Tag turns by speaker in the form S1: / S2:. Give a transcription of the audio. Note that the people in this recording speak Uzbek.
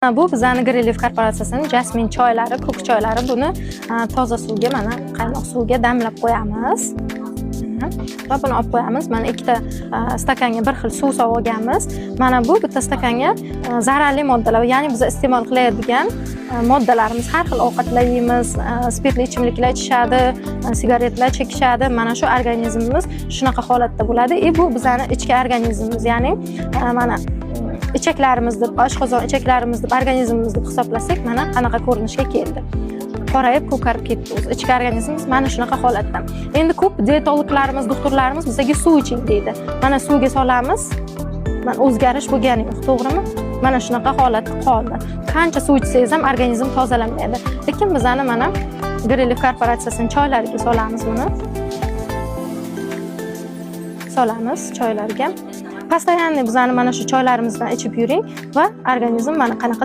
S1: Bu bizning Greenleaf korporatsiyasining jasmin choylari, ko'k choylari. Buni toza suvga, mana qaynoq suvga damlab qo'yamiz. Va buni olib qo'yamiz. Mana ikkita stakanga bir xil suv solib olganmiz. Mana bu bitta stakanga zararli moddalar, ya'ni biz iste'mol qiladigan moddalarimiz, har xil ovqatlar yeymiz, spirtli ichimliklar ichishadi, sigaretlar chekishadi. Mana shu organizmimiz shunaqa holatda bo'ladi. Bu bizning ichki organizmimiz, ya'ni mana ichaklarimiz deb, oshqozon ichaklarimiz deb, organizmimiz deb hisoblasak, mana qanaqa ko'rinishga keldi. Qorayib, ko'karib ketdi o'zi. Ichki organizmimiz mana shunaqa holatda. Endi ko'p dietologlarimiz, doktorlarimiz bizga suv iching deydi. Mana suvga solamiz. Mana o'zgarish bo'lgani yo'q, to'g'rimi? Mana shunaqa holat qoldi. Qancha suv ichsangiz ham organizm tozalanmaydi. Lekin bizani mana Greenleaf korporatsiyasining choylariga solamiz buni. Solamiz choylarga. Постоянно bizani mana shu choylarimizdan ichib yuring va organizm mana qanaqa